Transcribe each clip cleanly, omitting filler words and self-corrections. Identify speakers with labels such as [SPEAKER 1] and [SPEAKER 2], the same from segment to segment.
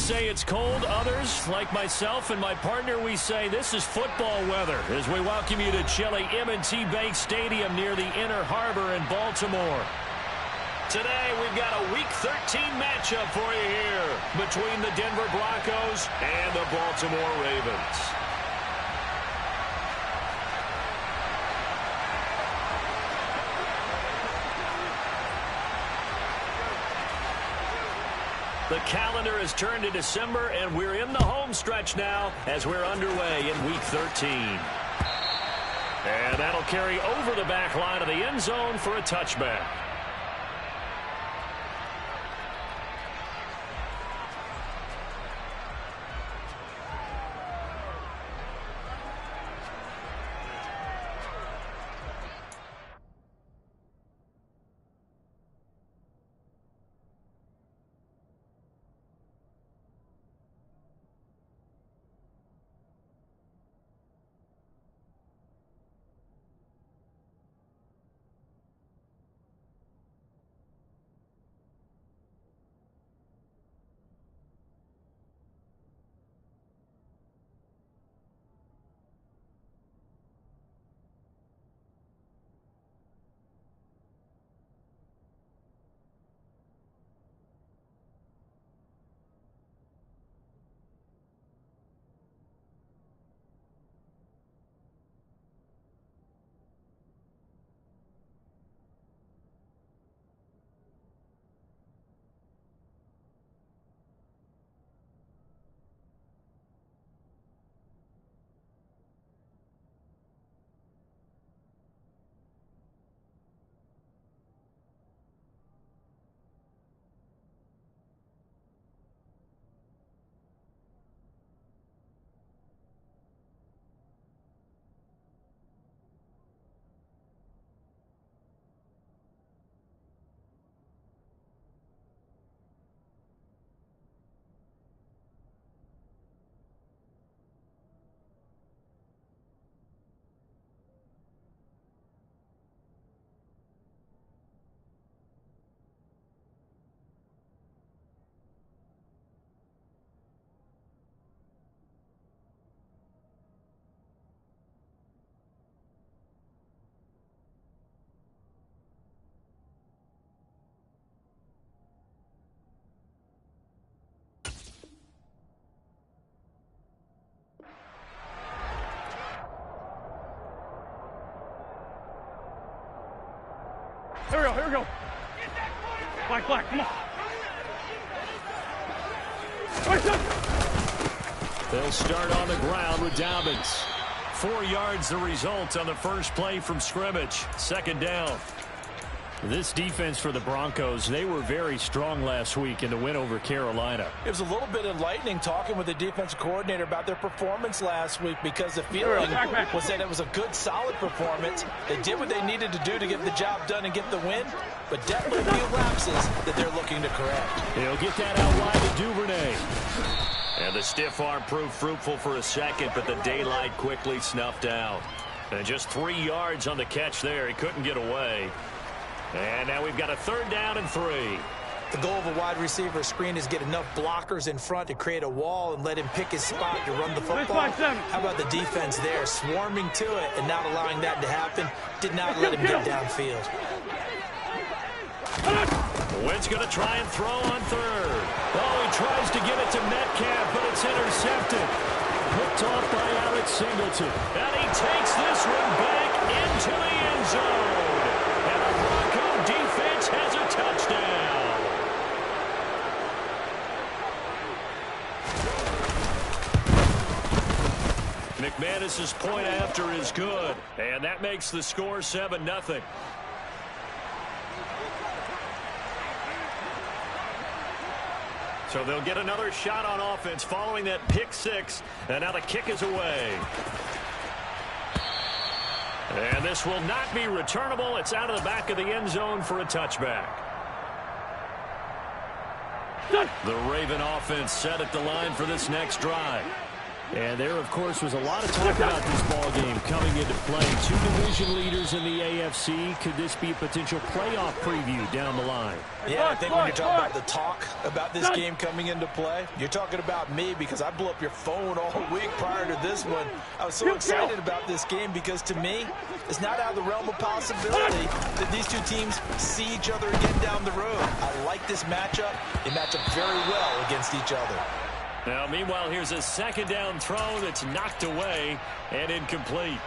[SPEAKER 1] say it's cold. Others, like myself and my partner, we say this is football weather as we welcome you to chilly M&T Bank Stadium near the Inner Harbor in Baltimore. Today, we've got a Week 13 matchup for you here between the Denver Broncos and the Baltimore Ravens. The calendar has turned to December, and we're in the home stretch now as we're underway in Week 13. And that'll carry over the back line of the end zone for a touchback.
[SPEAKER 2] Here we go. Black, come on.
[SPEAKER 1] They'll start on the ground with Dobbins. 4 yards the result on the first play from scrimmage. Second down. This defense for the Broncos, they were very strong last week in the win over Carolina.
[SPEAKER 3] It was a little bit enlightening talking with the defensive coordinator about their performance last week because the feeling was that it was a good, solid performance. They did what they needed to do to get the job done and get the win, but definitely a few lapses that they're looking to correct.
[SPEAKER 1] He'll get that out wide to Duvernay. And the stiff arm proved fruitful for a second, but the daylight quickly snuffed out. And just 3 yards on the catch there. He couldn't get away. And now we've got a third down and 3.
[SPEAKER 3] The goal of a wide receiver screen is get enough blockers in front to create a wall and let him pick his spot to run the football. How about the defense there, swarming to it and not allowing that to happen? Did not let him get downfield.
[SPEAKER 1] Wentz going to try and throw on third. Oh, he tries to get it to Metcalf, but it's intercepted. Picked off by Alex Singleton. And he takes this one back into the end zone. And the Bronco defense has a touchdown. McManus's point after is good. And that makes the score 7-0. So they'll get another shot on offense following that pick six. And now the kick is away. And this will not be returnable. It's out of the back of the end zone for a touchback. The Raven offense set at the line for this next drive. And there, of course, was a lot of talk about this ball game coming into play. Two division leaders in the AFC. Could this be a potential playoff preview down the line?
[SPEAKER 3] Yeah, I think when you're talking about the talk about this game coming into play, you're talking about me because I blew up your phone all week prior to this one. I was so excited about this game because, to me, it's not out of the realm of possibility that these two teams see each other again down the road. I like this matchup. They match up very well against each other.
[SPEAKER 1] Now, meanwhile, here's a second down throw that's knocked away and incomplete.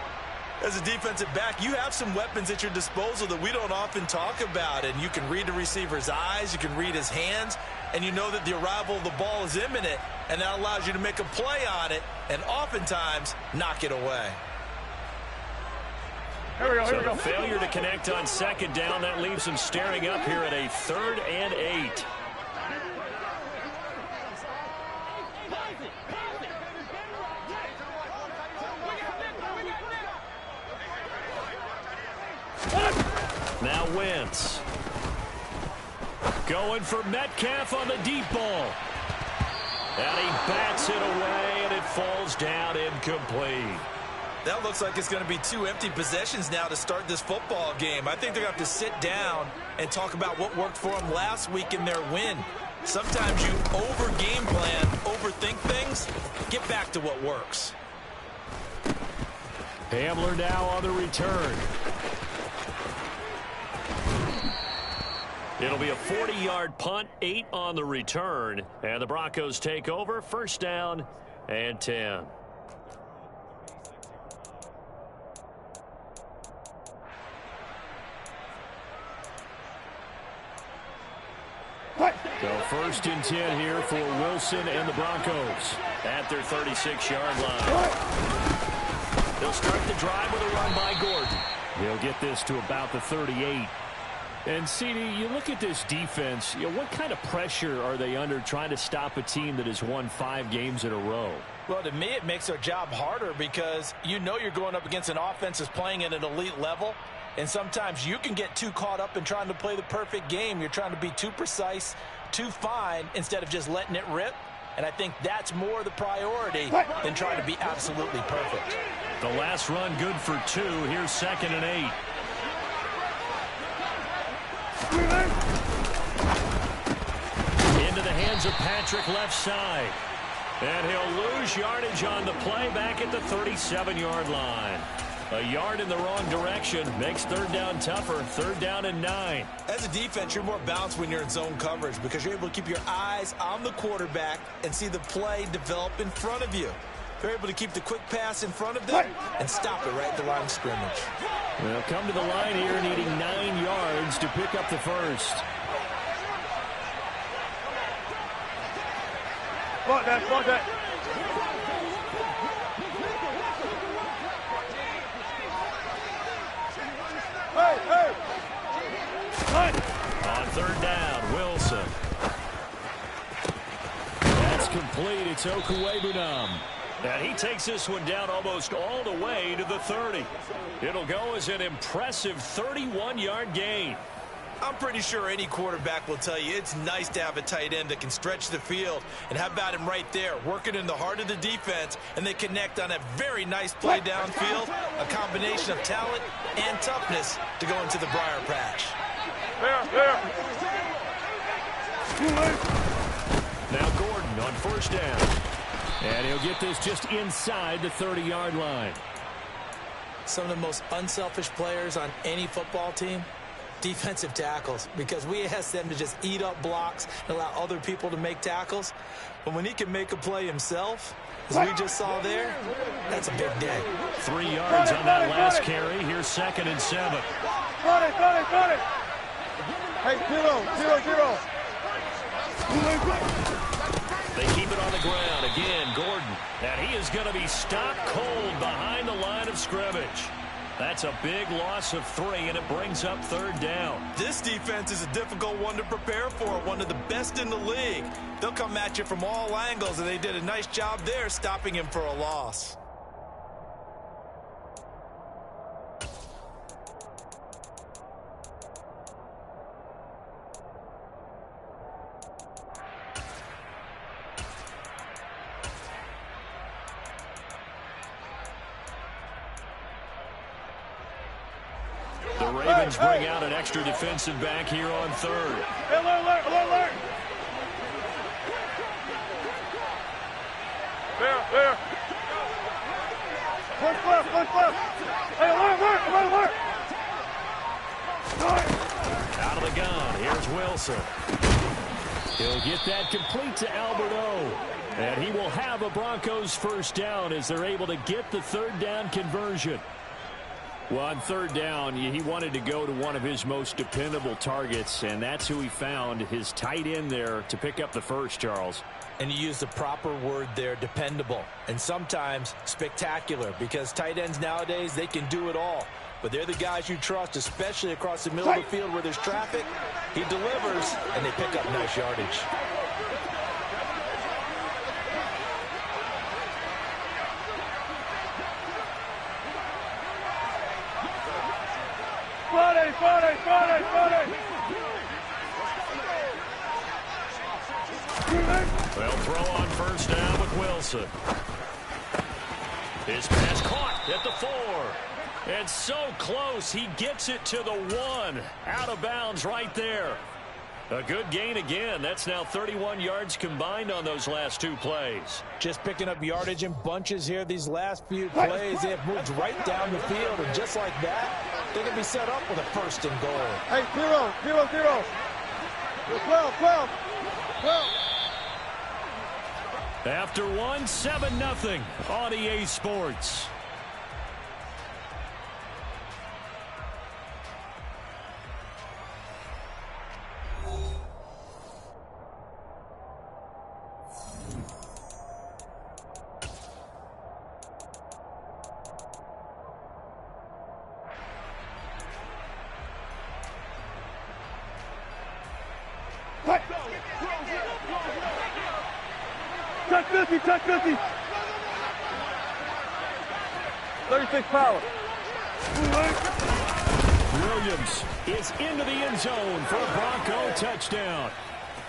[SPEAKER 3] As a defensive back, you have some weapons at your disposal that we don't often talk about. And you can read the receiver's eyes, you can read his hands, and you know that the arrival of the ball is imminent, and that allows you to make a play on it and oftentimes knock it away.
[SPEAKER 2] Here we go,
[SPEAKER 1] So the failure to connect on second down, that leaves him staring up here at a 3rd and 8. Now Wentz. Going for Metcalf on the deep ball. And he bats it away, and it falls down incomplete.
[SPEAKER 3] That looks like it's going to be 2 empty possessions now to start this football game. I think they're going to have to sit down and talk about what worked for them last week in their win. Sometimes you over-game plan, overthink things. Get back to what works.
[SPEAKER 1] Hamler now on the return. It'll be a 40-yard punt, 8 on the return. And the Broncos take over, 1st down and 10. So 1st and 10 here for Wilson and the Broncos at their 36-yard line. They'll start the drive with a run by Gordon. He'll get this to about the 38. And, CD, you look at this defense, what kind of pressure are they under trying to stop a team that has won 5 games in a row?
[SPEAKER 3] Well, to me, it makes their job harder because you know you're going up against an offense that's playing at an elite level. And sometimes you can get too caught up in trying to play the perfect game. You're trying to be too precise, too fine, instead of just letting it rip. And I think that's more the priority than trying to be absolutely perfect.
[SPEAKER 1] The last run good for 2. Here's 2nd and 8. Into the hands of Patrick left side. And he'll lose yardage on the play back at the 37-yard line. A yard in the wrong direction makes 3rd down tougher. 3rd down and 9.
[SPEAKER 3] As a defense, you're more balanced when you're in zone coverage because you're able to keep your eyes on the quarterback and see the play develop in front of you. They're able to keep the quick pass in front of them and stop it right at the line of scrimmage.
[SPEAKER 1] They'll come to the line here needing 9 yards to pick up the 1st.
[SPEAKER 2] Block that. Hey!
[SPEAKER 1] On 3rd down, Wilson. That's complete. It's Okuwebunam. And he takes this one down almost all the way to the 30. It'll go as an impressive 31-yard gain.
[SPEAKER 3] I'm pretty sure any quarterback will tell you it's nice to have a tight end that can stretch the field. And how about him right there, working in the heart of the defense, and they connect on a very nice play downfield, a combination of talent and toughness to go into the briar patch.
[SPEAKER 2] There.
[SPEAKER 1] Now Gordon on 1st down. And he'll get this just inside the 30-yard line.
[SPEAKER 3] Some of the most unselfish players on any football team, defensive tackles, because we ask them to just eat up blocks and allow other people to make tackles. But when he can make a play himself, as we just saw there, that's a big day.
[SPEAKER 1] 3 yards on that last carry. Here's 2nd and 7.
[SPEAKER 2] Got it. Hey, 0.
[SPEAKER 1] They keep it on the ground. Again, Gordon. And he is going to be stopped cold behind the line of scrimmage. That's a big loss of 3, and it brings up 3rd down.
[SPEAKER 3] This defense is a difficult one to prepare for, one of the best in the league. They'll come at you from all angles, and they did a nice job there stopping him for a loss.
[SPEAKER 1] The Ravens bring out an extra defensive back here on third.
[SPEAKER 2] Alert, alert. There. Flip. Hey, alert.
[SPEAKER 1] Out of the gun. Here's Wilson. He'll get that complete to Alberto. And he will have a Broncos first down as they're able to get the third down conversion. Well, on third down, he wanted to go to one of his most dependable targets, and that's who he found, his tight end there, to pick up the first, Charles.
[SPEAKER 3] And you use the proper word there, dependable, and sometimes spectacular, because tight ends nowadays, they can do it all. But they're the guys you trust, especially across the middle of the field where there's traffic. He delivers, and they pick up nice yardage.
[SPEAKER 2] Friday.
[SPEAKER 1] They'll throw on first down with Wilson. His pass caught at the 4. And so close, he gets it to the 1. Out of bounds right there. A good gain again. That's now 31 yards combined on those last 2 plays.
[SPEAKER 3] Just picking up yardage in bunches here. These last few plays, they have moved right down the field. And just like that, they can be set up with a first and goal.
[SPEAKER 2] Hey, 0. 12.
[SPEAKER 1] After 1, 7-0 on EA Sports.
[SPEAKER 2] Touch 50. 36 power.
[SPEAKER 1] Williams is into the end zone for a Bronco touchdown.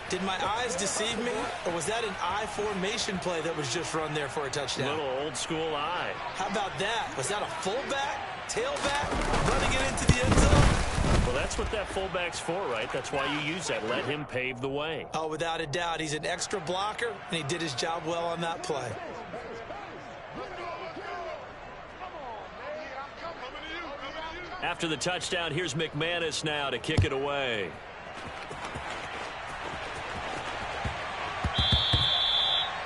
[SPEAKER 3] Did my eyes deceive me, or was that an I formation play that was just run there for a touchdown?
[SPEAKER 1] Little old school eye.
[SPEAKER 3] How about that? Was that a fullback, tailback, running it into the end zone?
[SPEAKER 1] Well, that's what that fullback's for, right? That's why you use that. Let him pave the way.
[SPEAKER 3] Oh, without a doubt. He's an extra blocker, and he did his job well on that play.
[SPEAKER 1] After the touchdown, here's McManus now to kick it away.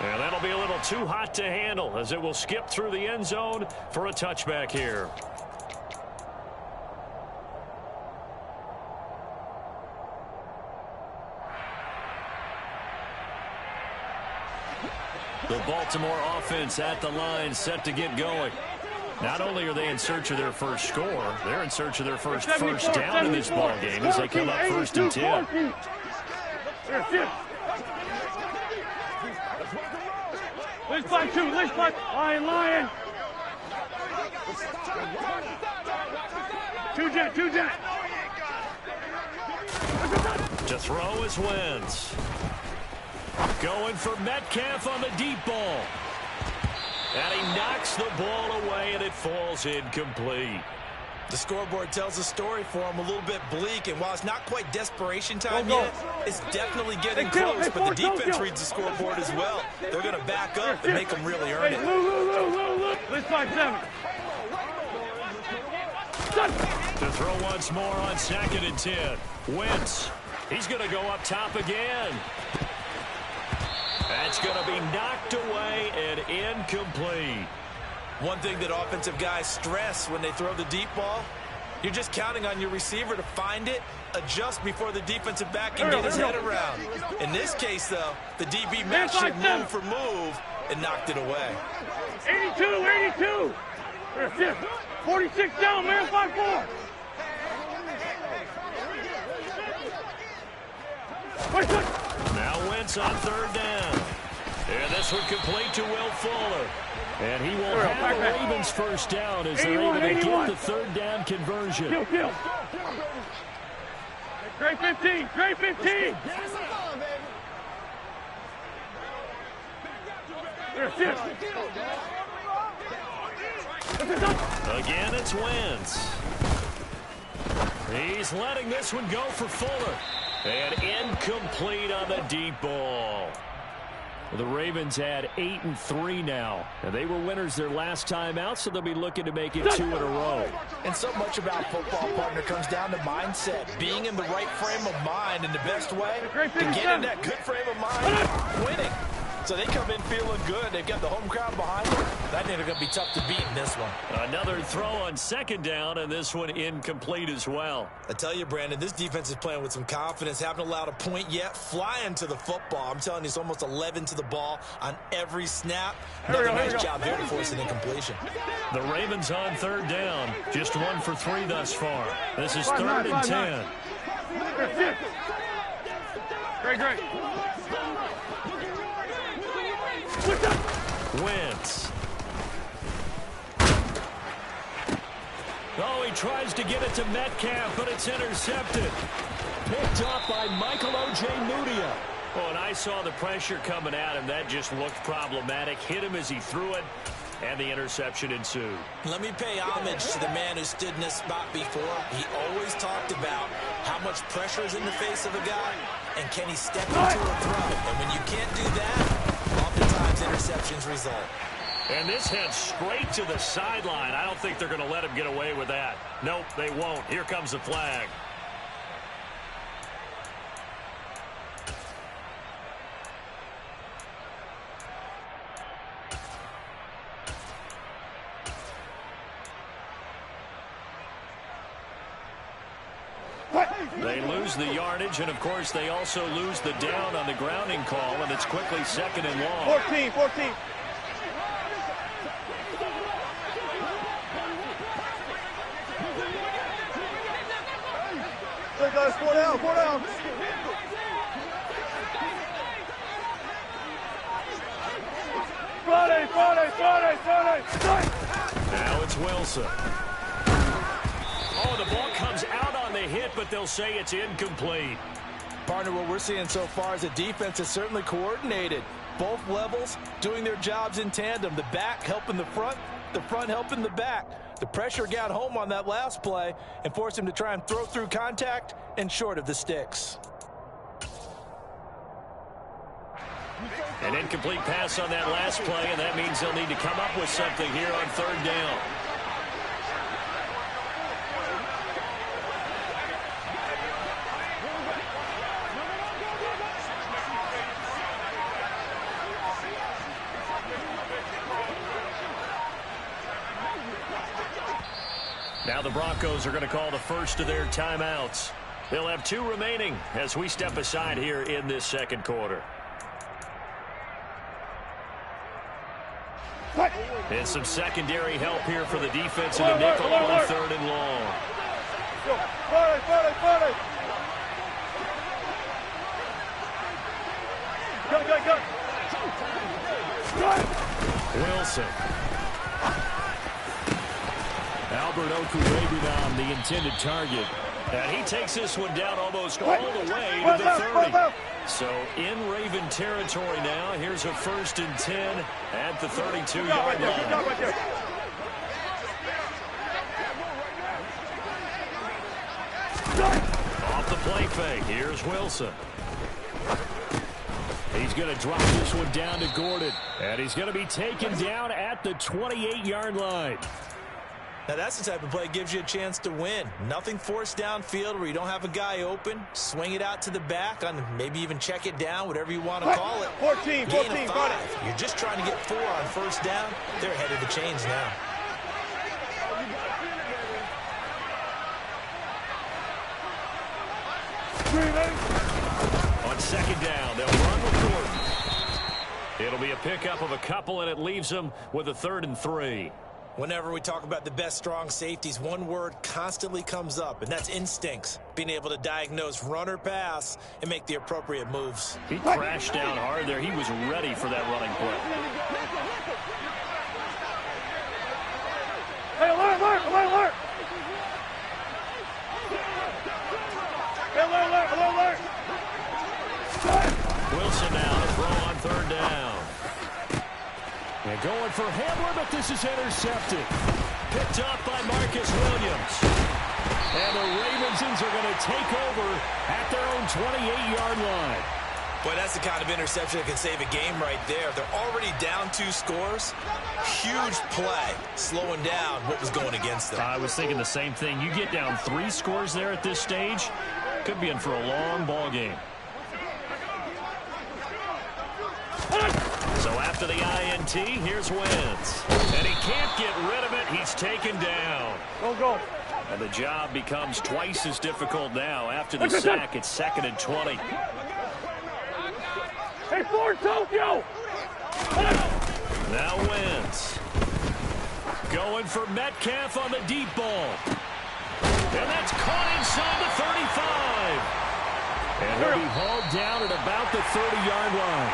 [SPEAKER 1] And that'll be a little too hot to handle as it will skip through the end zone for a touchback here. The Baltimore offense at the line, set to get going. Not only are they in search of their first score, they're in search of their first down in this ball game as they come up 1st and 10.
[SPEAKER 2] Let's fight 2. Lion. 2 jet.
[SPEAKER 1] To throw is Wentz. Going for Metcalf on the deep ball. And he knocks the ball away, and it falls incomplete.
[SPEAKER 3] The scoreboard tells a story for him, a little bit bleak, and while it's not quite desperation time yet, it's definitely getting close, but the defense reads the scoreboard as well. They're going to back up and make them really earn it.
[SPEAKER 2] Let's fight 7.
[SPEAKER 1] To throw once more on 2nd and 10. Wentz. He's going to go up top again. That's going to be knocked away and incomplete.
[SPEAKER 3] One thing that offensive guys stress when they throw the deep ball, you're just counting on your receiver to find it, adjust before the defensive back can get his head around. In this case, though, the DB matched it move for move and knocked it away.
[SPEAKER 2] 82. 46 down, man, 5-4.
[SPEAKER 1] Now Wentz on 3rd down. And this one complete to Will Fuller. And he will have the Ravens first down as they're able to get the 3rd down conversion.
[SPEAKER 2] Kill. Great 15.
[SPEAKER 1] Again, it's Wentz. He's letting this one go for Fuller. And incomplete on the deep ball. The Ravens had 8-3 now. And they were winners their last time out, so they'll be looking to make it 2 in a row.
[SPEAKER 3] And so much about football, partner, comes down to mindset. Being in the right frame of mind, and the best way to get in that good frame of mind, winning. So they come in feeling good. They've got the home crowd behind them. I think they're going to be tough to beat in this one.
[SPEAKER 1] Another throw on second down, and this one incomplete as well.
[SPEAKER 3] I tell you, Brandon, this defense is playing with some confidence. Haven't allowed a point yet. Flying to the football. I'm telling you, it's almost 11 to the ball on every snap. Another nice job there to force an incompletion.
[SPEAKER 1] The Ravens on third down. Just 1 for 3 thus far. This is 3rd and 10.
[SPEAKER 2] Great.
[SPEAKER 1] Wentz. Oh, he tries to get it to Metcalf, but it's intercepted. Picked up by Michael O.J. Mudia. Oh, and I saw the pressure coming at him. That just looked problematic. Hit him as he threw it, and the interception ensued.
[SPEAKER 3] Let me pay homage to the man who stood in this spot before. He always talked about how much pressure is in the face of a guy, and can he step into a throw. And when you can't do that, oftentimes interceptions result.
[SPEAKER 1] And this heads straight to the sideline. I don't think they're going to let him get away with that. Nope, they won't. Here comes the flag. They lose the yardage, and of course they also lose the down on the grounding call, and it's quickly 2nd and long.
[SPEAKER 2] 14. Guys, 4 down. Friday.
[SPEAKER 1] Now it's Wilson. Oh, the ball comes out on the hit, but they'll say it's incomplete.
[SPEAKER 3] Partner, what we're seeing so far is the defense is certainly coordinated. Both levels doing their jobs in tandem. The back helping the front helping the back. The pressure got home on that last play and forced him to try and throw through contact and short of the sticks.
[SPEAKER 1] An incomplete pass on that last play, and that means they'll need to come up with something here on 3rd down. Now the Broncos are going to call the first of their timeouts. They'll have 2 remaining as we step aside here in this 2nd quarter. And some secondary help here for the defense in the nickel on 3rd and long.
[SPEAKER 2] Go.
[SPEAKER 1] Wilson. Albert Okurebunom, the intended target. And he takes this one down almost all the way to the 30. So in Raven territory now. Here's a 1st and 10 at the 32-yard line. Off the play fake. Here's Wilson. He's going to drop this one down to Gordon. And he's going to be taken down at the 28-yard line.
[SPEAKER 3] Now, that's the type of play that gives you a chance to win. Nothing forced downfield where you don't have a guy open. Swing it out to the back, on maybe even check it down, whatever you want to call it.
[SPEAKER 2] 14,
[SPEAKER 3] Gain of 5. You're just trying to get 4 on 1st down. They're ahead of the chains now.
[SPEAKER 1] On 2nd down, they'll run with Gordon. It'll be a pickup of a couple, and it leaves them with a 3rd and 3.
[SPEAKER 3] Whenever we talk about the best strong safeties, one word constantly comes up, and that's instincts. Being able to diagnose run or pass and make the appropriate moves.
[SPEAKER 1] He crashed down hard there. He was ready for that running play.
[SPEAKER 2] Hey, alert!
[SPEAKER 1] Wilson now to throw on 3rd down. And going for Hamler, but this is intercepted. Picked up by Marcus Williams. And the Ravensons are going to take over at their own 28-yard line.
[SPEAKER 3] Boy, that's the kind of interception that can save a game right there. They're already down 2 scores. Huge play, slowing down what was going against them.
[SPEAKER 1] I was thinking the same thing. You get down 3 scores there at this stage, could be in for a long ball game. So after the INT, here's Wentz. And he can't get rid of it. He's taken down.
[SPEAKER 2] Go.
[SPEAKER 1] And the job becomes twice as difficult now. After the sack, it's 2nd and 20.
[SPEAKER 2] Hey, Ford, Tokyo!
[SPEAKER 1] Now Wentz. Going for Metcalf on the deep ball. And that's caught inside the 35. And he'll be hauled down at about the 30-yard line.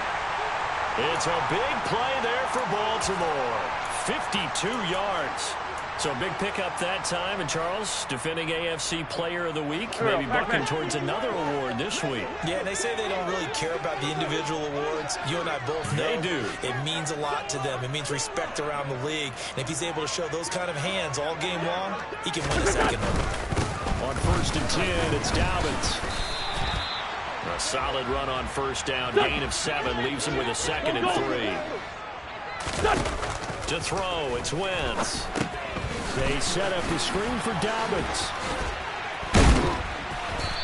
[SPEAKER 1] It's a big play there for Baltimore. 52 yards. So big pickup that time. And Charles, defending AFC Player of the Week, maybe bucking towards another award this week.
[SPEAKER 3] Yeah, and they say they don't really care about the individual awards. You and I both know
[SPEAKER 1] they do.
[SPEAKER 3] It means a lot to them. It means respect around the league. And if he's able to show those kind of hands all game long, he can win a second one.
[SPEAKER 1] On 1st and 10, it's Dobbins. A solid run on 1st down. Gain of 7 leaves him with a 2nd and 3. To throw, it's Wentz. They set up the screen for Dobbins.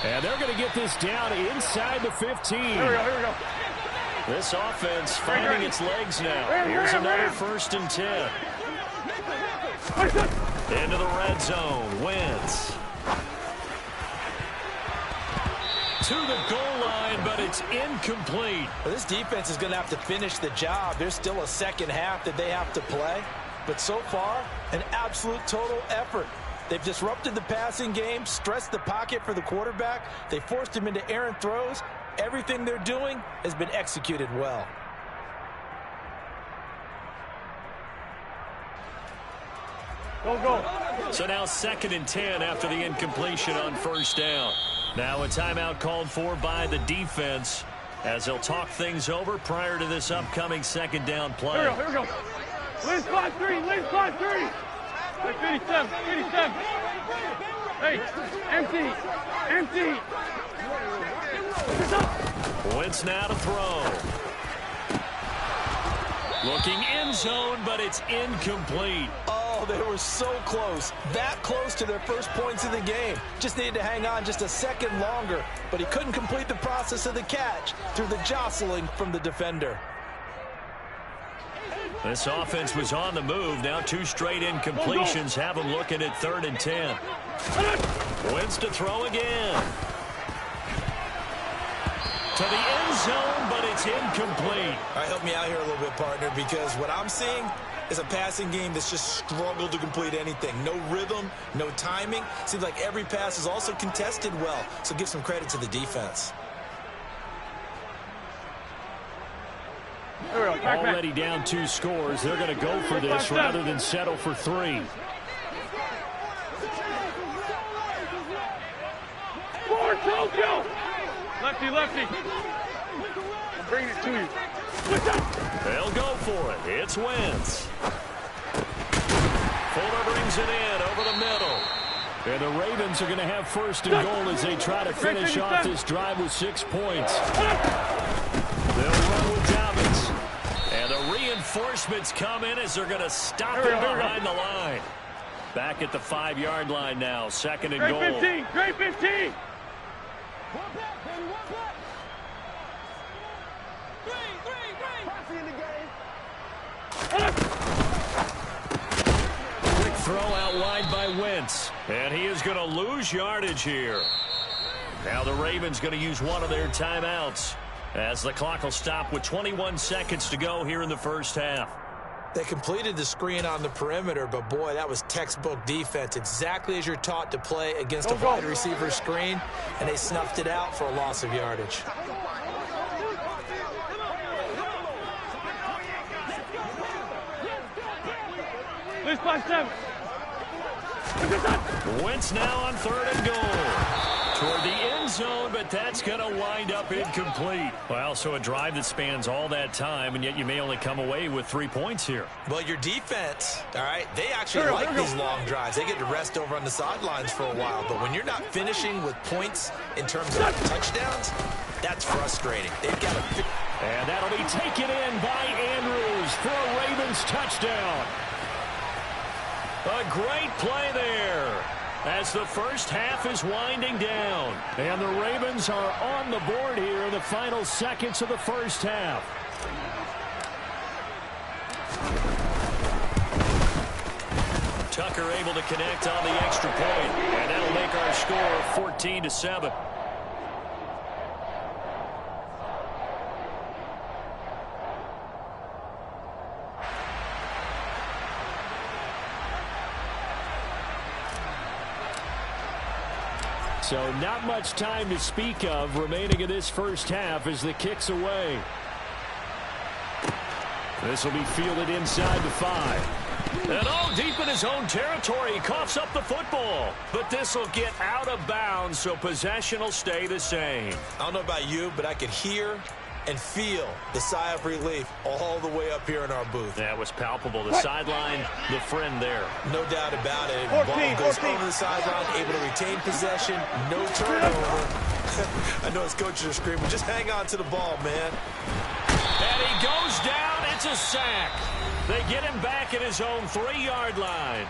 [SPEAKER 1] And they're going to get this down inside the 15.
[SPEAKER 2] Here we go.
[SPEAKER 1] This offense finding its legs now. Here's another 1st and 10. Into the red zone. Wentz. To the goal line, but it's incomplete.
[SPEAKER 3] Well, this defense is going to have to finish the job. There's still a second half that they have to play. But so far, an absolute total effort. They've disrupted the passing game, stressed the pocket for the quarterback. They forced him into errant throws. Everything they're doing has been executed well.
[SPEAKER 2] Go.
[SPEAKER 1] So now 2nd and 10 after the incompletion on 1st down. Now a timeout called for by the defense as they'll talk things over prior to this upcoming 2nd down play.
[SPEAKER 2] Here we go. Lynn spot 3. Hey, 57. Hey, empty.
[SPEAKER 1] Wentz now to throw. Looking end zone, but it's incomplete.
[SPEAKER 3] Oh, they were so close. That close to their first points of the game. Just needed to hang on just a second longer, but he couldn't complete the process of the catch through the jostling from the defender.
[SPEAKER 1] This offense was on the move. Now 2 straight incompletions have them looking at 3rd and 10. Wentz to throw again. To the end zone, but it's incomplete.
[SPEAKER 3] All right, help me out here a little bit, partner, because what I'm seeing is a passing game that's just struggled to complete anything. No rhythm, no timing. Seems like every pass is also contested well, so give some credit to the defense.
[SPEAKER 1] Already down 2 scores. They're going to go for this rather than settle for 3.
[SPEAKER 2] Forward, Tokyo! Lefty. I'm bringing it to you.
[SPEAKER 1] They'll go for it. It's Wentz. Fuller brings it in over the middle. And the Ravens are going to have 1st and goal as they try to finish off this drive with 6 points. They'll run with Dobbins. And the reinforcements come in as they're going to stop him behind the line. Back at the 5-yard line now. 2nd and goal.
[SPEAKER 2] Great 15.
[SPEAKER 1] Quick throw out wide by Wentz. And he is going to lose yardage here. Now the Ravens going to use one of their timeouts as the clock will stop with 21 seconds to go here in the 1st half.
[SPEAKER 3] They completed the screen on the perimeter, but boy, that was textbook defense. Exactly as you're taught to play against a wide receiver screen, and they snuffed it out for a loss of yardage.
[SPEAKER 2] Lynn spot 7.
[SPEAKER 1] Wentz now on 3rd and goal. Toward the end zone, but that's going to wind up incomplete. Well, so a drive that spans all that time, and yet you may only come away with 3 points here.
[SPEAKER 3] Well, your defense, all right, they actually like these long drives. They get to rest over on the sidelines for a while. But when you're not finishing with points in terms of touchdowns, that's frustrating. They've got to...
[SPEAKER 1] And that'll be taken in by Andrews for a Ravens touchdown. A great play there as the first half is winding down. And the Ravens are on the board here in the final seconds of the first half. Tucker able to connect on the extra point, and that'll make our score 14-7. So not much time to speak of remaining in this first half as the kick's away. This will be fielded inside the 5. And deep in his own territory, he coughs up the football. But this will get out of bounds, so possession will stay the same.
[SPEAKER 3] I don't know about you, but I could hear and feel the sigh of relief all the way up here in our booth.
[SPEAKER 1] That was palpable. The sideline, the friend there.
[SPEAKER 3] No doubt about it. Ball goes over the sideline, able to retain possession, no turnover. I know his coaches are screaming, just hang on to the ball, man.
[SPEAKER 1] And he goes down. It's a sack. They get him back at his own 3-yard line.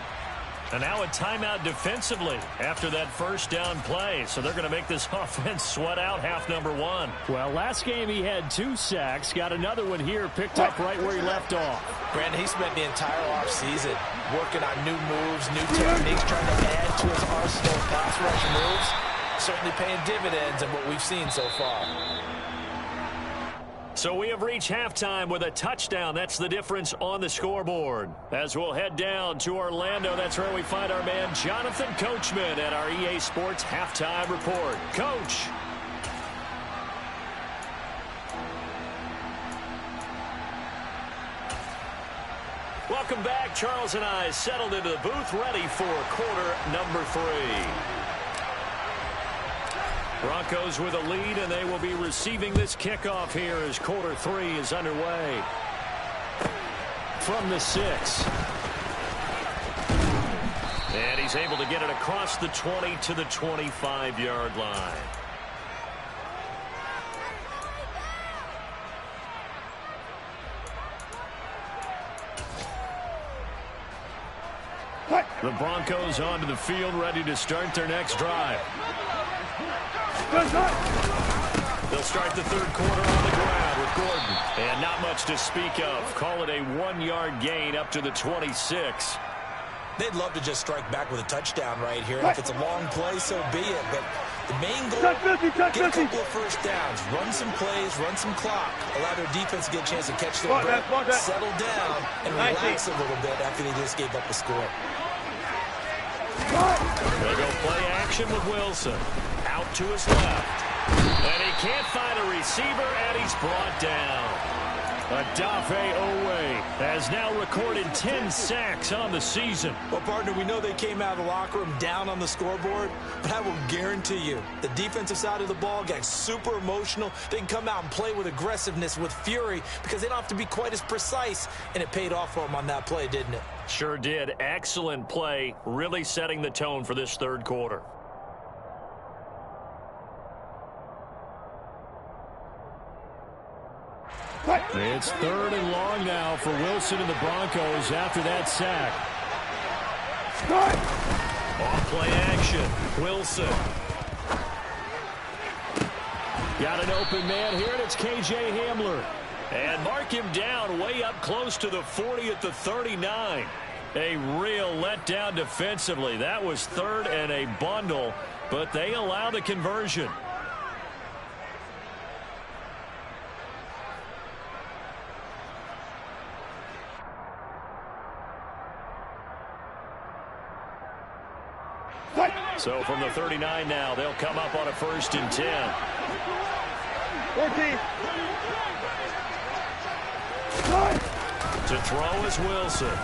[SPEAKER 1] And now a timeout defensively after that first down play. So they're going to make this offense sweat out half number 1. Well, last game he had 2 sacks. Got another one here picked up right where he left off.
[SPEAKER 3] Brandon, he spent the entire offseason working on new moves, new techniques, trying to add to his arsenal of pass rush moves. Certainly paying dividends in what we've seen so far.
[SPEAKER 1] So we have reached halftime with a touchdown. That's the difference on the scoreboard. As we'll head down to Orlando, that's where we find our man Jonathan Coachman at our EA Sports Halftime Report. Coach. Welcome back. Charles and I settled into the booth, ready for quarter number 3. Broncos with a lead, and they will be receiving this kickoff here as quarter 3 is underway. From the 6. And he's able to get it across the 20 to the 25-yard line. The Broncos onto the field, ready to start their next drive. They'll start the third quarter on the ground with Gordon. And not much to speak of. Call it a 1-yard gain up to the 26.
[SPEAKER 3] They'd love to just strike back with a touchdown right here. If it's a long play, so be it. But the main goal, get a couple of first downs, run some plays, run some clock, allow their defense to get a chance to catch their breath, settle down, and relax a little bit after they just gave up the score.
[SPEAKER 1] They go play action with Wilson. Out to his left. And he can't find a receiver, and he's brought down. Adafe Owe has now recorded 10 sacks on the season.
[SPEAKER 3] Well, partner, we know they came out of the locker room down on the scoreboard, but I will guarantee you the defensive side of the ball got super emotional. They can come out and play with aggressiveness, with fury, because they don't have to be quite as precise, and it paid off for them on that play, didn't it?
[SPEAKER 1] Sure did. Excellent play, really setting the tone for this third quarter. It's 3rd and long now for Wilson and the Broncos after that sack. Off play action. Wilson. Got an open man here, and it's K.J. Hamler. And mark him down way up close to the 40 at the 39. A real letdown defensively. That was 3rd and a bundle, but they allow the conversion. So from the 39 now, they'll come up on a 1st and 10.
[SPEAKER 2] 14.
[SPEAKER 1] To throw is Wilson.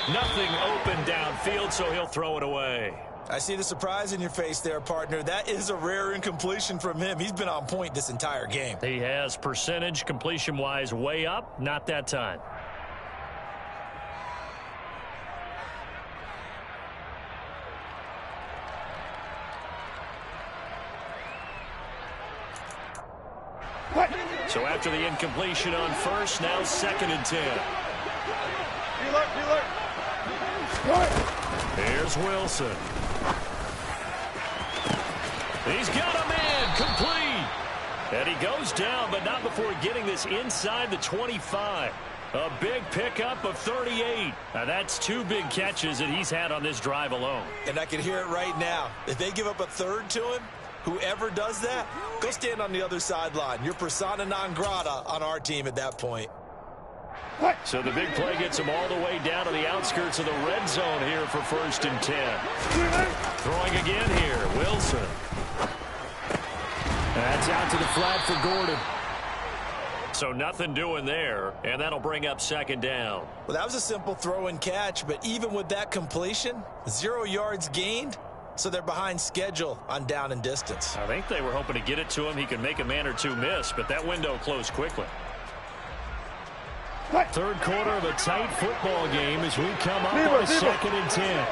[SPEAKER 1] Nothing open downfield, so he'll throw it away.
[SPEAKER 3] I see the surprise in your face there, partner. That is a rare incompletion from him. He's been on point this entire game.
[SPEAKER 1] He has percentage completion-wise way up, not that time. So after the incompletion on first, now 2nd and 10. Here's Wilson. He's got a man complete. And he goes down, but not before getting this inside the 25. A big pickup of 38. Now that's 2 big catches that he's had on this drive alone.
[SPEAKER 3] And I can hear it right now. If they give up a third to him, whoever does that, go stand on the other sideline. You're persona non grata on our team at that point.
[SPEAKER 1] So the big play gets him all the way down to the outskirts of the red zone here for 1st and 10. Throwing again here, Wilson. That's out to the flat for Gordon. So nothing doing there, and that'll bring up 2nd down.
[SPEAKER 3] Well, that was a simple throw and catch, but even with that completion, 0 yards gained, so they're behind schedule on down and distance.
[SPEAKER 1] I think they were hoping to get it to him. He could make a man or 2 miss, but that window closed quickly. 3rd quarter of a tight football game as we come up on a 2nd and 10.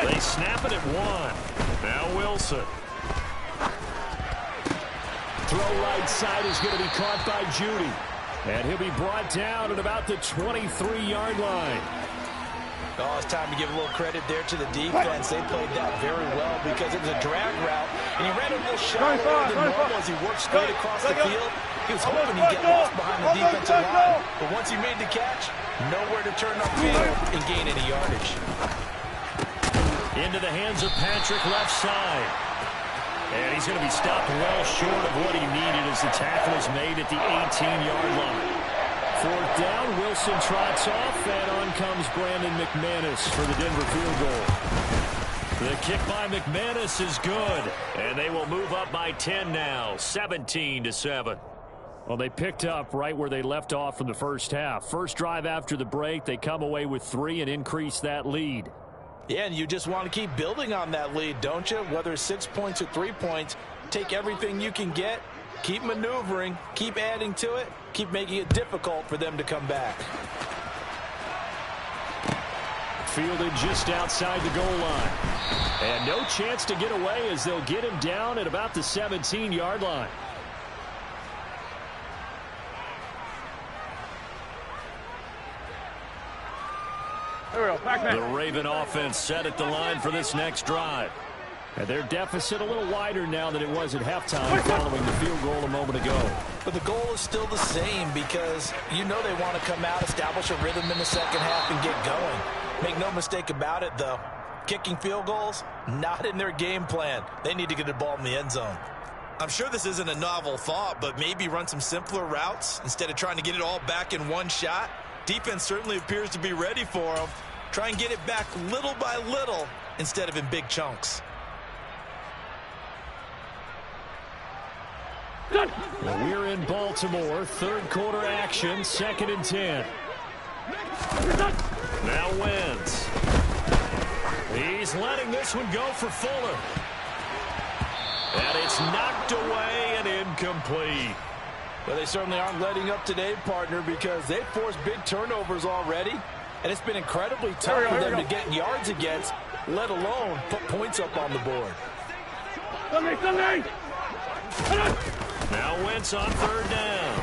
[SPEAKER 1] They snap it at 1. Now Wilson. Throw right side is going to be caught by Judy. And he'll be brought down at about the 23-yard line.
[SPEAKER 3] Oh, it's time to give a little credit there to the defense. They played that very well because it was a drag route. And he ran a little shallower than normal as he worked straight across the field. He was hoping he'd get lost behind the defensive line. But once he made the catch, nowhere to turn upfield and gain any yardage.
[SPEAKER 1] Into the hands of Patrick left side. And he's going to be stopped well short of what he needed as the tackle is made at the 18-yard line. 4th down, Wilson trots off, and on comes Brandon McManus for the Denver field goal. The kick by McManus is good, and they will move up by 10 now, 17-7. Well, they picked up right where they left off from the first half. First drive after the break, they come away with 3 and increase that lead.
[SPEAKER 3] Yeah, and you just want to keep building on that lead, don't you? Whether it's 6 points or 3 points, take everything you can get, keep maneuvering, keep adding to it, keep making it difficult for them to come back.
[SPEAKER 1] Fielded just outside the goal line. And no chance to get away as they'll get him down at about the 17-yard line. The Raven offense set at the line for this next drive. And their deficit a little wider now than it was at halftime following the field goal a moment ago.
[SPEAKER 3] But the goal is still the same because you know they want to come out, establish a rhythm in the second half, and get going. Make no mistake about it, though. Kicking field goals, not in their game plan. They need to get the ball in the end zone. I'm sure this isn't a novel thought, but maybe run some simpler routes instead of trying to get it all back in one shot. Defense certainly appears to be ready for them. Try and get it back little by little instead of in big chunks.
[SPEAKER 1] Well, we're in Baltimore. 3rd quarter action, 2nd and 10. Now Wentz. He's letting this one go for Fuller. And it's knocked away and incomplete.
[SPEAKER 3] Well, they certainly aren't letting up today, partner, because they've forced big turnovers already. And it's been incredibly tough for them to get yards against, let alone put points up on the board.
[SPEAKER 1] Now Wentz on 3rd down.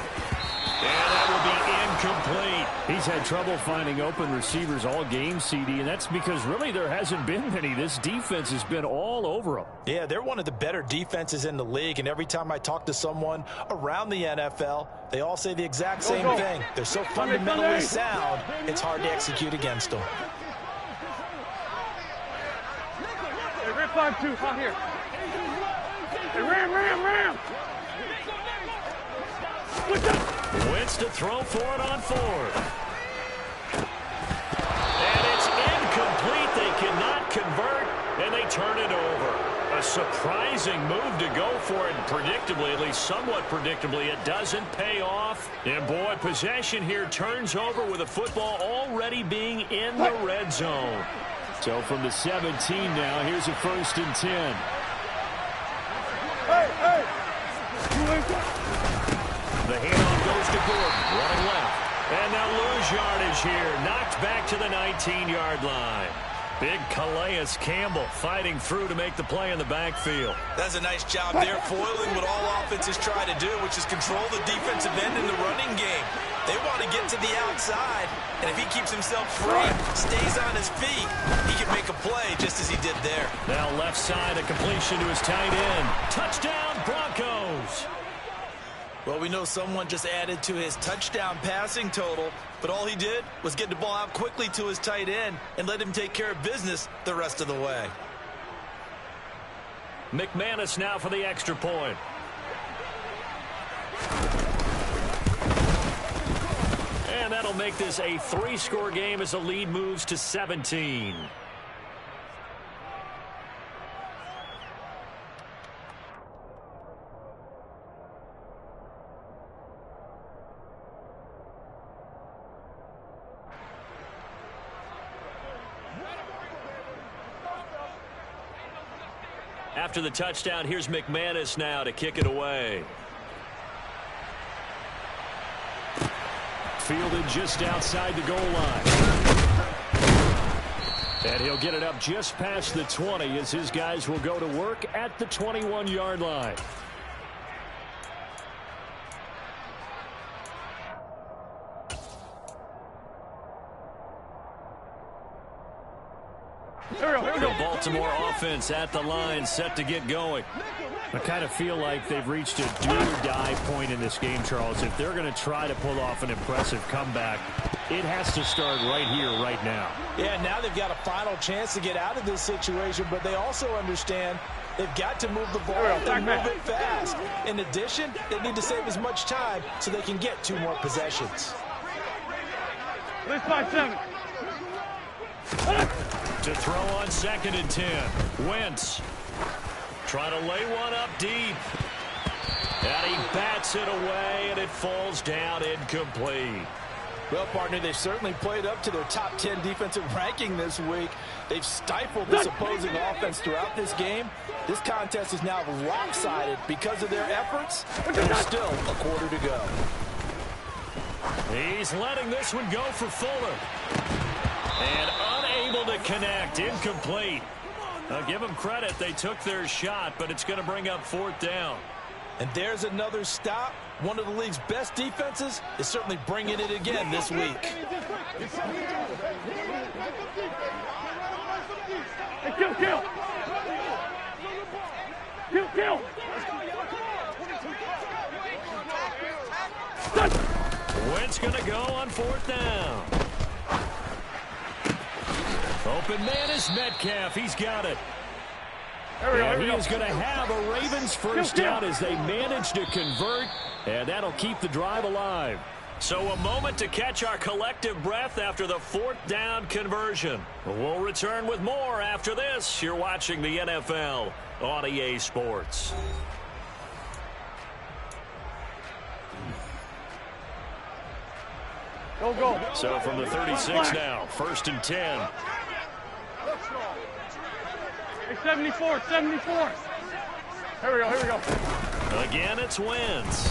[SPEAKER 1] And that will be incomplete. He's had trouble finding open receivers all game, CD, and that's because really there hasn't been many. This defense has been all over them.
[SPEAKER 3] Yeah, they're one of the better defenses in the league, and every time I talk to someone around the NFL, they all say the exact same thing. They're so fundamentally sound, it's hard to execute against them.
[SPEAKER 2] Hey, Red 5-2, out here. Hey, Ram!
[SPEAKER 1] Wentz to throw for it on 4th. convert, and they turn it over. A surprising move to go for it, and predictably, at least somewhat predictably, it doesn't pay off. And boy, possession here turns over with the football already being in the red zone. So from the 17 now, here's a 1st and 10. The handoff goes to Gordon, running left. And they'll lose yardage here, knocked back to the 19-yard line. Big Calais Campbell fighting through to make the play in the backfield.
[SPEAKER 3] That's a nice job there, foiling what all offenses try to do, which is control the defensive end in the running game. They want to get to the outside, and if he keeps himself free, stays on his feet, he can make a play just as he did there.
[SPEAKER 1] Now left side, a completion to his tight end. Touchdown, Broncos!
[SPEAKER 3] Well, we know someone just added to his touchdown passing total, but all he did was get the ball out quickly to his tight end and let him take care of business the rest of the way.
[SPEAKER 1] McManus now for the extra point. And that'll make this a 3-score game as the lead moves to 17. After the touchdown, here's McManus now to kick it away. Fielded just outside the goal line. And he'll get it up just past the 20 as his guys will go to work at the 21-yard line. The Baltimore offense at the line, set to get going. I kind of feel like they've reached a do-or-die point in this game, Charles. If they're going to try to pull off an impressive comeback, it has to start right here, right now.
[SPEAKER 3] Yeah, now they've got a final chance to get out of this situation, but they also understand they've got to move the ball and move it fast. In addition, they need to save as much time so they can get 2 more possessions.
[SPEAKER 2] Let's 5-7.
[SPEAKER 1] To throw on 2nd and 10. Wentz trying to lay one up deep. And he bats it away, and it falls down incomplete.
[SPEAKER 3] Well, partner, they've certainly played up to their top 10 defensive ranking this week. They've stifled this opposing offense throughout this game. This contest is now lopsided because of their efforts. There's still a quarter to go.
[SPEAKER 1] He's letting this one go for Fuller. And unable to connect, incomplete. I'll give them credit, they took their shot, but it's going to bring up 4th down.
[SPEAKER 3] And there's another stop. One of the league's best defenses is certainly bringing it again this week.
[SPEAKER 2] Hey, kill!
[SPEAKER 1] Wentz going to go on 4th down. Open man is Metcalf. He's got it. And he is going to have a Ravens first down as they manage to convert, and that'll keep the drive alive. So a moment to catch our collective breath after the 4th down conversion. We'll return with more after this. You're watching the NFL on EA Sports.
[SPEAKER 2] Go.
[SPEAKER 1] So from the 36 now, 1st and 10.
[SPEAKER 2] Hey, 74. Here we go.
[SPEAKER 1] Again, it's Wentz.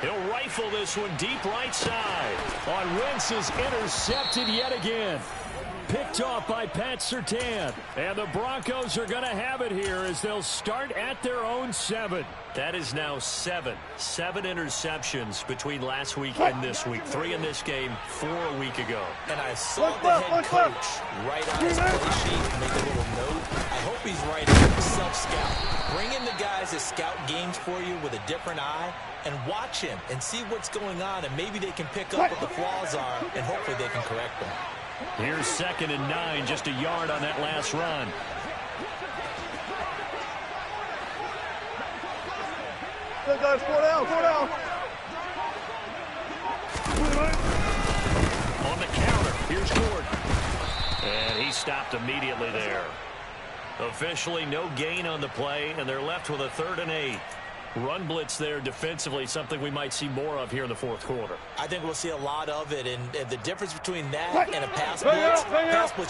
[SPEAKER 1] He'll rifle this one deep right side. On Wentz is intercepted yet again. Picked off by Pat Surtain. And the Broncos are going to have it here as they'll start at their own 7. That is now 7. 7 interceptions between last week and this week. 3 in this game, 4 a week ago.
[SPEAKER 3] And I saw the head coach write on his play sheet, make a little note. I hope he's writing self-scout. Bring in the guys that scout games for you with a different eye and watch him and see what's going on, and maybe they can pick up what the flaws are, and hopefully they can correct them.
[SPEAKER 1] Here's 2nd and 9, just a yard on that last run.
[SPEAKER 2] Guys, 4 down.
[SPEAKER 1] On the counter, here's Gordon. stopped immediately there. Officially, no gain on the play, and they're left with a 3rd and 8. Run blitz there defensively, something we might see more of here in the 4th quarter.
[SPEAKER 3] I think we'll see a lot of it, and the difference between that and a pass blitz,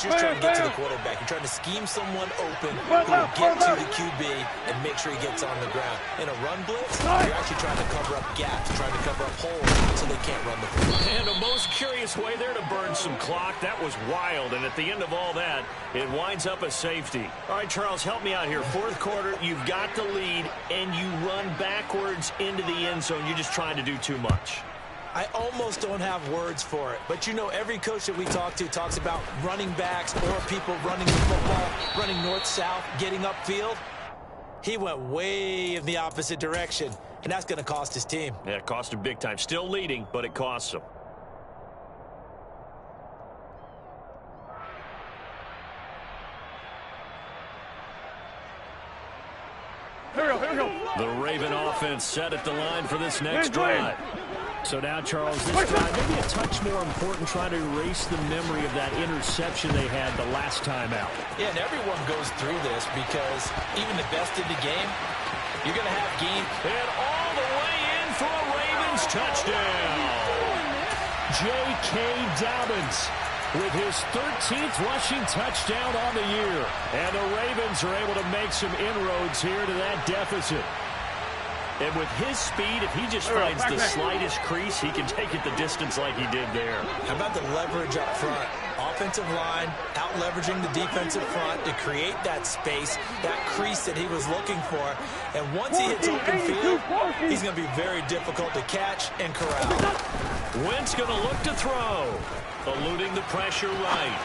[SPEAKER 3] you're trying to get to the quarterback. You're trying to scheme someone open who will get to the QB and make sure he gets on the ground. In a run blitz, you're actually trying to cover up gaps, trying to cover up holes so they can't run the football.
[SPEAKER 1] And a most curious way there to burn some clock. That was wild, and at the end of all that, it winds up a safety. All right, Charles, help me out here. 4th quarter, you've got the lead, and you run backwards into the end zone. You're just trying to do too much.
[SPEAKER 3] I almost don't have words for it, but you know, every coach that we talk to talks about running backs or people running the football, running north-south, getting upfield. He went way in the opposite direction, and that's going to cost his team.
[SPEAKER 1] Yeah, it cost him big time. Still leading, but it costs him.
[SPEAKER 2] Here we go.
[SPEAKER 1] The Raven offense set at the line for this next drive. So now, Charles, this drive maybe a touch more important, trying to erase the memory of that interception they had the last time out.
[SPEAKER 3] Yeah, and everyone goes through this because even the best in the game, you're going to have game.
[SPEAKER 1] And all the way in for a Ravens touchdown. J.K. Dobbins with his 13th rushing touchdown on the year. And the Ravens are able to make some inroads here to that deficit. And with his speed, if he just finds the slightest crease, he can take it the distance like he did there.
[SPEAKER 3] How about the leverage up front? Offensive line out-leveraging the defensive front to create that space, that crease that he was looking for. And once he hits open field, he's going to be very difficult to catch and corral.
[SPEAKER 1] Wentz going to look to throw, eluding the pressure right.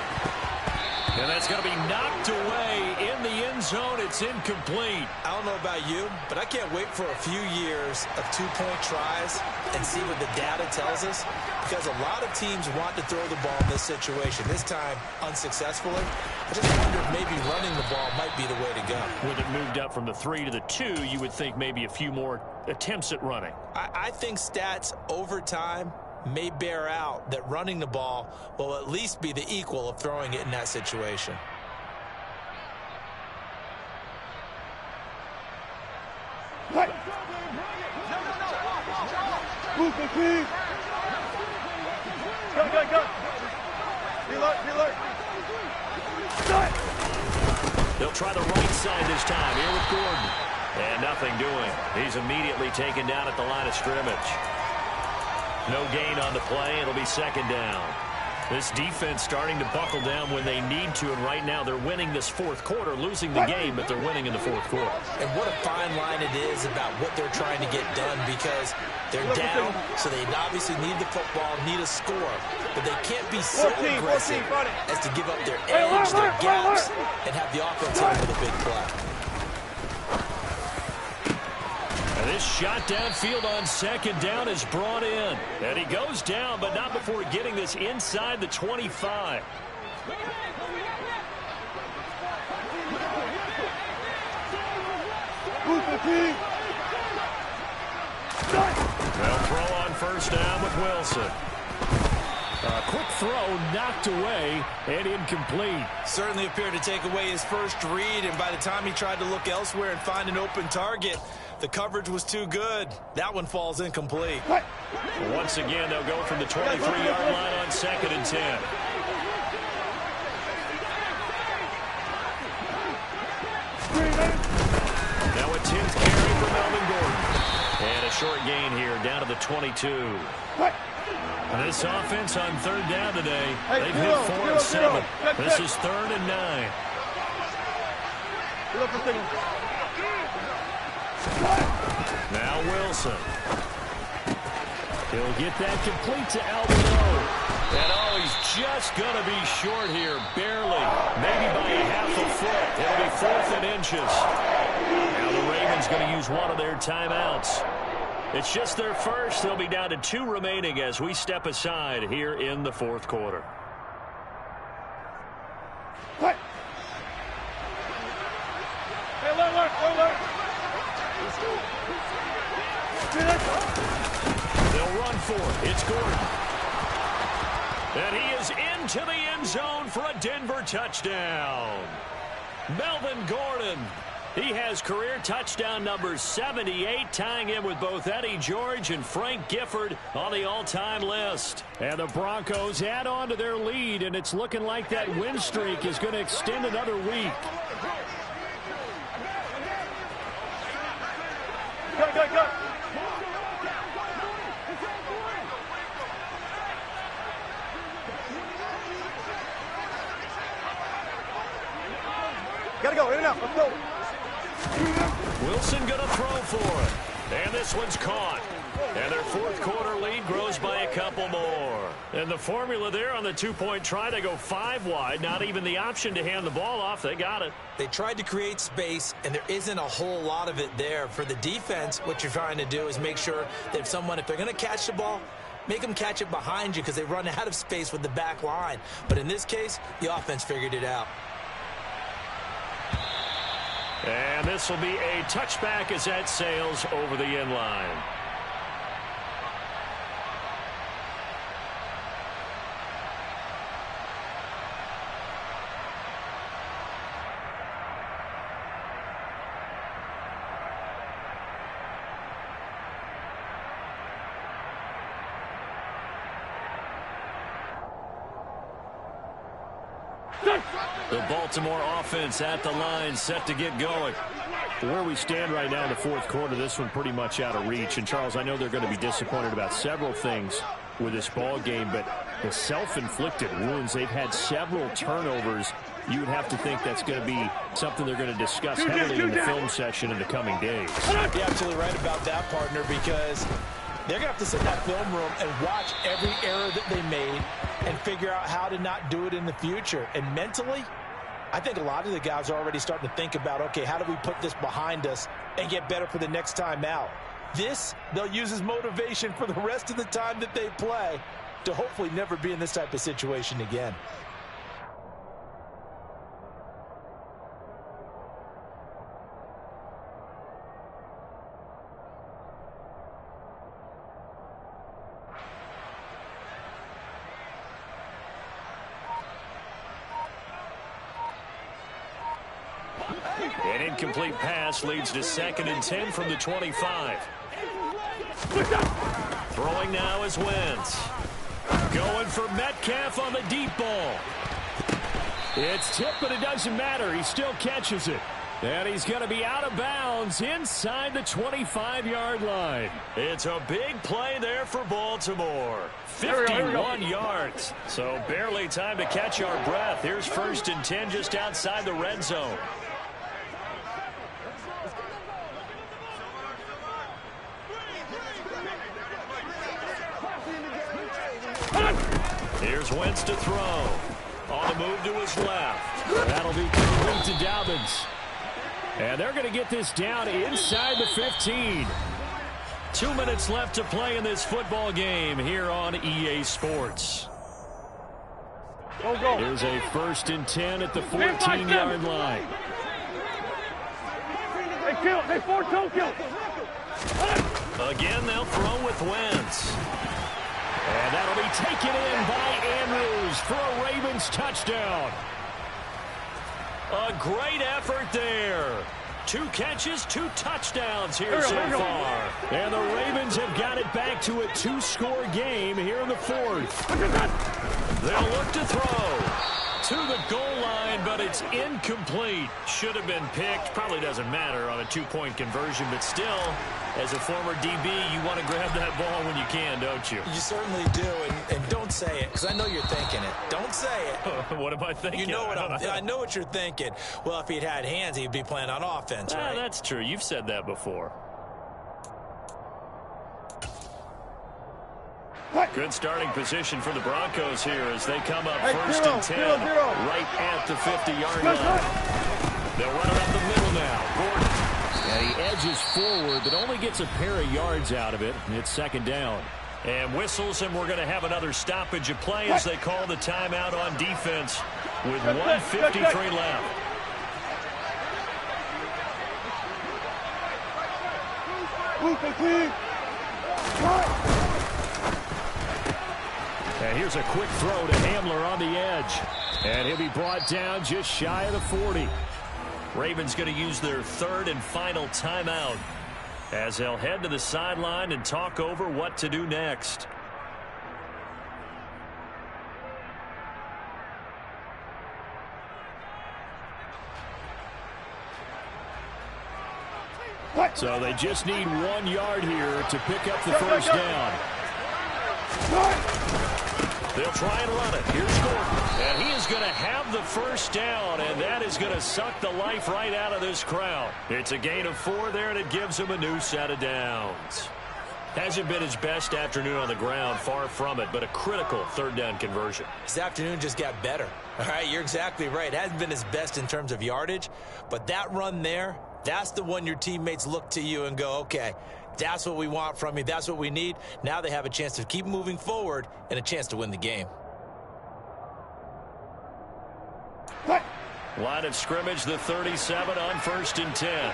[SPEAKER 1] And that's going to be knocked away in the end zone. It's incomplete.
[SPEAKER 3] I don't know about you, but I can't wait for a few years of two-point tries and see what the data tells us, because a lot of teams want to throw the ball in this situation. This time, unsuccessfully. I just wonder if maybe running the ball might be the way to go.
[SPEAKER 1] With it moved up from the 3 to the 2, you would think maybe a few more attempts at running.
[SPEAKER 3] I think stats over time may bear out that running the ball will at least be the equal of throwing it in that situation.
[SPEAKER 2] Go. Be alert.
[SPEAKER 1] They'll try the right side this time here with Gordon. And nothing doing. He's immediately taken down at the line of scrimmage. No gain on the play. It'll be 2nd down. This defense starting to buckle down when they need to, and right now they're winning this 4th quarter, losing the game, but they're winning in the 4th quarter.
[SPEAKER 3] And what a fine line it is about what they're trying to get done, because they're down, so they obviously need the football, need a score, but they can't be so aggressive as to give up their edge, their gaps, and have the offense hit with a big play.
[SPEAKER 1] This shot downfield on 2nd down is brought in. And he goes down, but not before getting this inside the 25. They'll throw on 1st down with Wilson. A quick throw knocked away and incomplete.
[SPEAKER 3] Certainly appeared to take away his first read, and by the time he tried to look elsewhere and find an open target, the coverage was too good. That one falls incomplete.
[SPEAKER 1] Once again, they'll go from the 23-yard line on 2nd and 10. Now a 10th carry for Melvin Gordon. And a short gain here down to the 22. This offense on 3rd down today, they've hit 4 and 7. This is 3rd and 9. Now Wilson. He'll get that complete to Albano. And oh, he's just going to be short here, barely. Maybe by a half a foot. It'll be 4th and inches. Now the Ravens going to use one of their timeouts. It's just their first. They'll be down to 2 remaining as we step aside here in the 4th quarter.
[SPEAKER 2] Hey, alert.
[SPEAKER 1] They'll run for it. It's Gordon. And he is into the end zone for a Denver touchdown. Melvin Gordon. He has career touchdown number 78, tying him with both Eddie George and Frank Gifford on the all-time list. And the Broncos add on to their lead, and it's looking like that win streak is going to extend another week.
[SPEAKER 2] Go, go, go. Gotta go, in and out, let's go.
[SPEAKER 1] Wilson going to throw for it. And this one's caught. And their fourth quarter lead grows by a couple more. And the formula there on the two-point try to go 5 wide. Not even the option to hand the ball off. They got it.
[SPEAKER 3] They tried to create space, and there isn't a whole lot of it there. For the defense, what you're trying to do is make sure that if they're going to catch the ball, make them catch it behind you because they run out of space with the back line. But in this case, the offense figured it out.
[SPEAKER 1] And this will be a touchback as that sails over the end line. The Baltimore offense at the line, set to get going. Where we stand right now in the fourth quarter, this one pretty much out of reach. And, Charles, I know they're going to be disappointed about several things with this ball game, but the self-inflicted wounds, they've had several turnovers. You would have to think that's going to be something they're going to discuss heavily in the film session in the coming days.
[SPEAKER 3] You're absolutely right about that, partner, because they're going to have to sit in that film room and watch every error that they made and figure out how to not do it in the future. And mentally, I think a lot of the guys are already starting to think about, okay, how do we put this behind us and get better for the next time out? This, they'll use as motivation for the rest of the time that they play to hopefully never be in this type of situation again.
[SPEAKER 1] An incomplete pass leads to 2nd and 10 from the 25. Throwing now is Wentz. Going for Metcalf on the deep ball. It's tipped, but it doesn't matter. He still catches it. And he's going to be out of bounds inside the 25-yard line. It's a big play there for Baltimore. 51 yards. So barely time to catch our breath. Here's 1st and 10 just outside the red zone. Here's Wentz to throw. On the move to his left. That'll be complete to Dobbins. And they're going to get this down inside the 15. 2 minutes left to play in this football game here on EA Sports.
[SPEAKER 2] Go, go.
[SPEAKER 1] Here's a 1st and 10 at the 14-yard line.
[SPEAKER 2] Hey, kill. Hey, 4-2, kill.
[SPEAKER 1] Again, they'll throw with Wentz. And that'll be taken in by Andrews for a Ravens touchdown. A great effort there. 2 catches, 2 touchdowns here so far. And the Ravens have got it back to a 2-score game here in the 4th. They'll look to throw to the goal line, but it's incomplete. Should have been picked. Probably doesn't matter on a 2-point conversion, but still, as a former DB, you want to grab that ball when you can, don't you?
[SPEAKER 3] You certainly do, and don't say it, because I know you're thinking it. Don't say it.
[SPEAKER 1] What am I thinking?
[SPEAKER 3] You know what I know what you're thinking. Well, if he'd had hands, he'd be playing on offense, right?
[SPEAKER 1] That's true. You've said that before. Good starting position for the Broncos here as they come up 1st and 10 right at the 50-yard line. They'll run it up the middle now. Gordon. And he edges forward, but only gets a pair of yards out of it. And it's 2nd down. And whistles, and we're going to have another stoppage of play as they call the timeout on defense with 1:53 left. And here's a quick throw to Hamler on the edge. And he'll be brought down just shy of the 40. Ravens going to use their third and final timeout as they'll head to the sideline and talk over what to do next. So they just need 1 yard here to pick up the first down. They'll try and run it. Here's Gordon. And he is going to have the first down, and that is going to suck the life right out of this crowd. It's a gain of 4 there, and it gives him a new set of downs. Hasn't been his best afternoon on the ground, far from it, but a critical third down conversion.
[SPEAKER 3] This afternoon just got better. All right, you're exactly right. It hasn't been his best in terms of yardage, but that run there, that's the one your teammates look to you and go, okay, that's what we want from you. That's what we need. Now they have a chance to keep moving forward and a chance to win the game.
[SPEAKER 1] Line of scrimmage, the 37 on 1st and 10.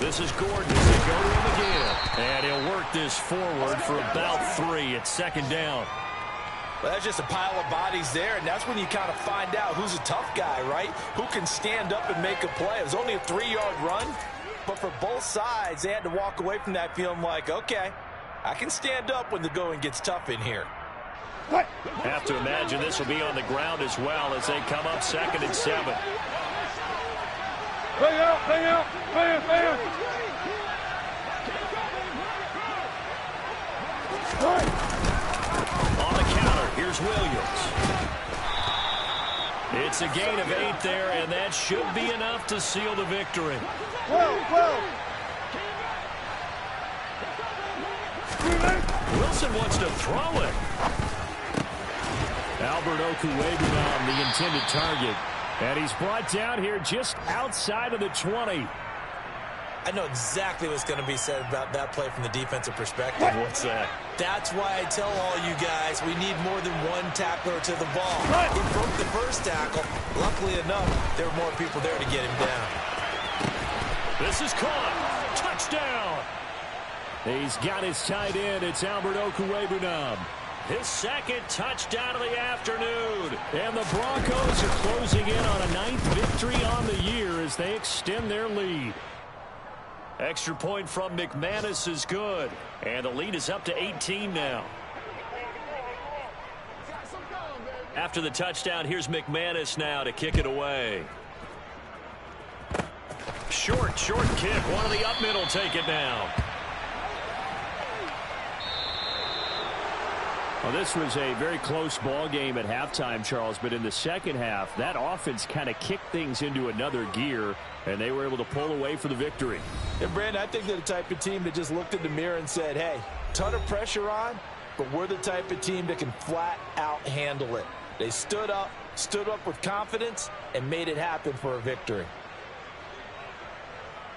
[SPEAKER 1] This is Gordon as they go to him again. And he'll work this forward for about 3 at 2nd down.
[SPEAKER 3] Well, that's just a pile of bodies there, and that's when you kind of find out who's a tough guy, right? Who can stand up and make a play. It was only a 3-yard run, but for both sides, they had to walk away from that feeling like, okay, I can stand up when the going gets tough in here.
[SPEAKER 1] Have to imagine this will be on the ground as well as they come up 2nd and 7.
[SPEAKER 2] Bang out, bang out, bang, bang.
[SPEAKER 1] On the counter, here's Williams. It's a gain of 8 there, and that should be enough to seal the victory. Wilson wants to throw it. Albert Okuwebunam, the intended target. And he's brought down here just outside of the 20.
[SPEAKER 3] I know exactly what's going to be said about that play from the defensive perspective.
[SPEAKER 1] What's that?
[SPEAKER 3] That's why I tell all you guys we need more than one tackler to the ball. He broke the first tackle. Luckily enough, there were more people there to get him down.
[SPEAKER 1] This is caught. Touchdown. He's got his tight end. It's Albert Okuwebunam. His 2nd touchdown of the afternoon. And the Broncos are closing in on a 9th victory on the year as they extend their lead. Extra point from McManus is good. And the lead is up to 18 now. After the touchdown, here's McManus now to kick it away. Short kick. One of the up middle take it down. Well, this was a very close ball game at halftime, Charles, but in the second half, that offense kind of kicked things into another gear, and they were able to pull away for the victory.
[SPEAKER 3] And, Brandon, I think they're the type of team that just looked in the mirror and said, hey, ton of pressure on, but we're the type of team that can flat out handle it. They stood up with confidence, and made it happen for a victory.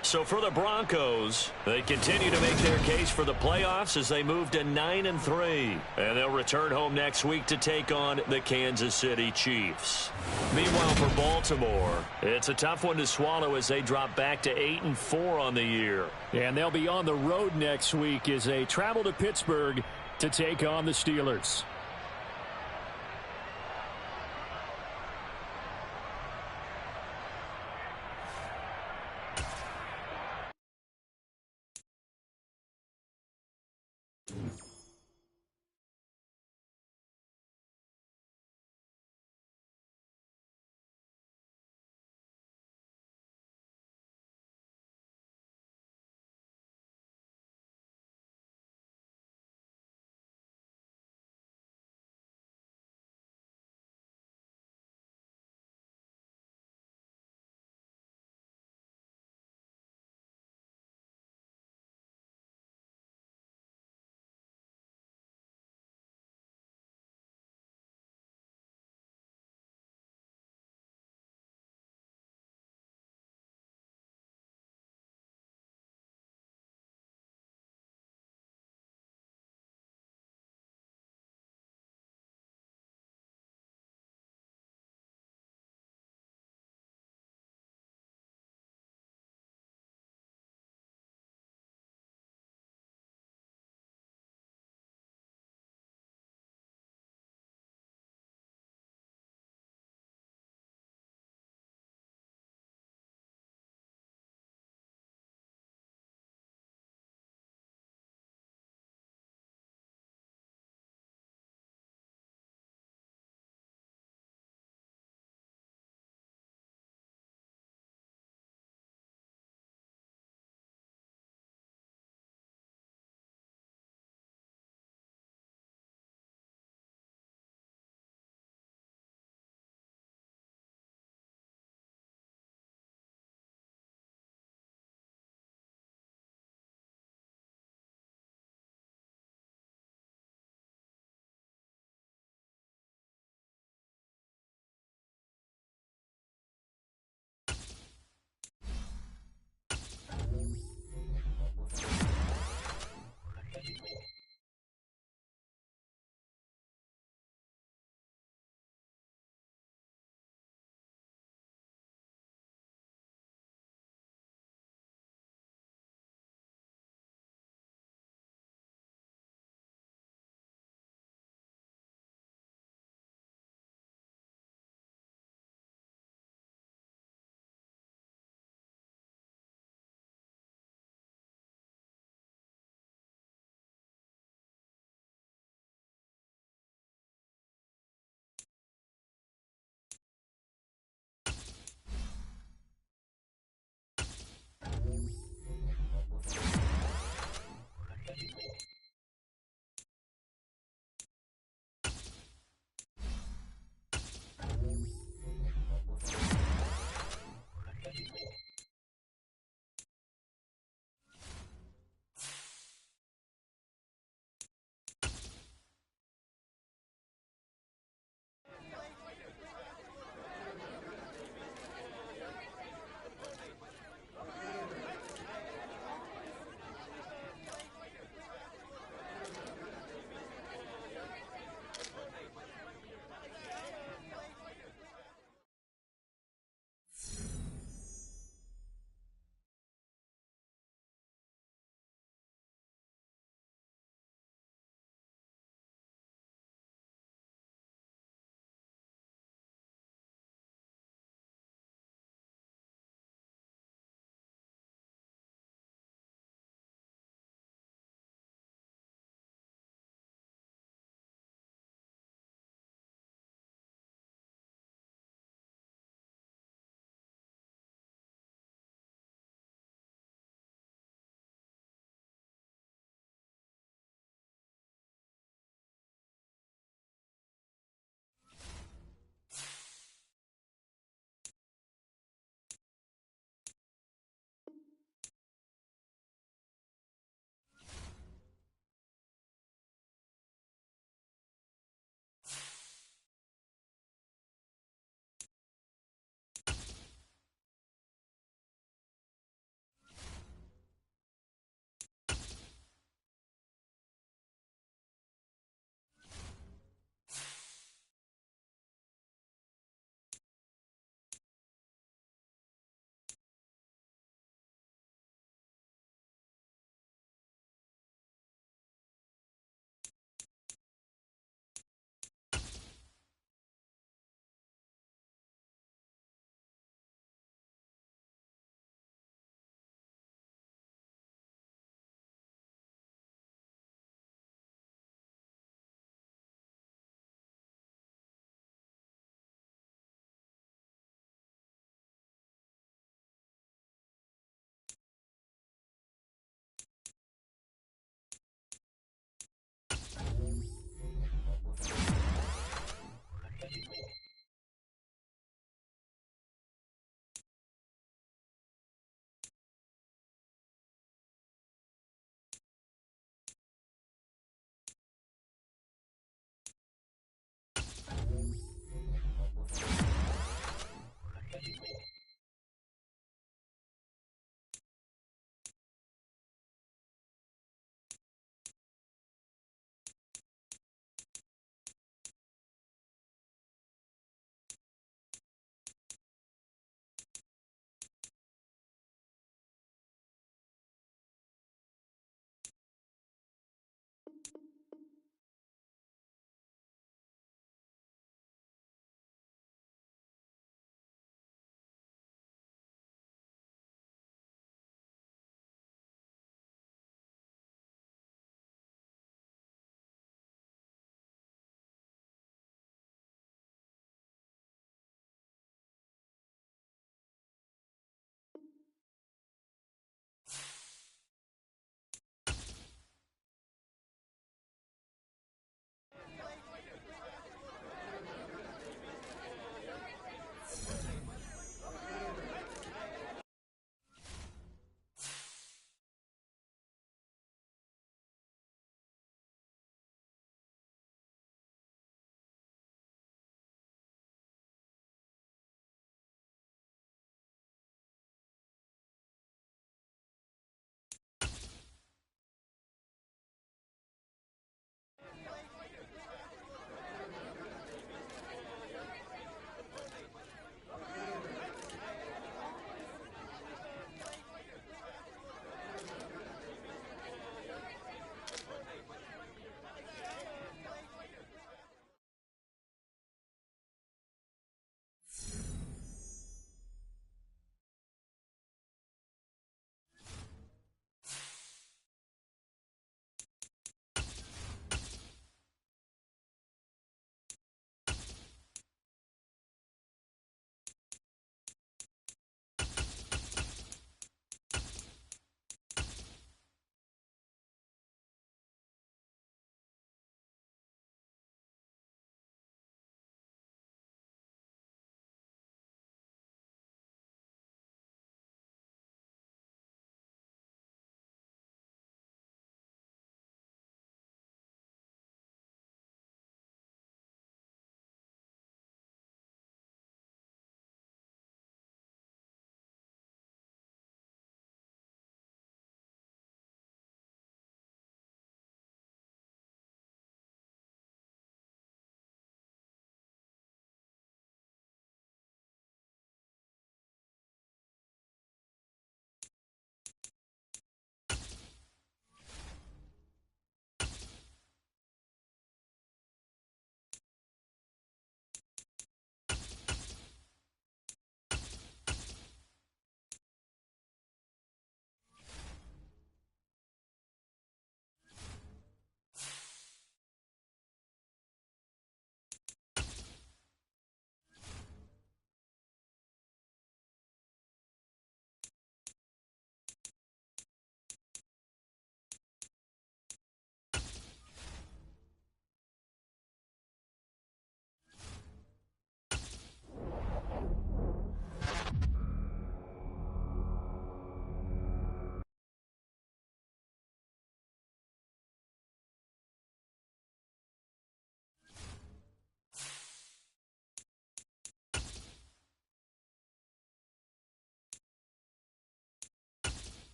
[SPEAKER 1] So for the Broncos, they continue to make their case for the playoffs as they move to 9-3. And they'll return home next week to take on the Kansas City Chiefs. Meanwhile, for Baltimore, it's a tough one to swallow as they drop back to 8-4 on the year. And they'll be on the road next week as they travel to Pittsburgh to take on the Steelers.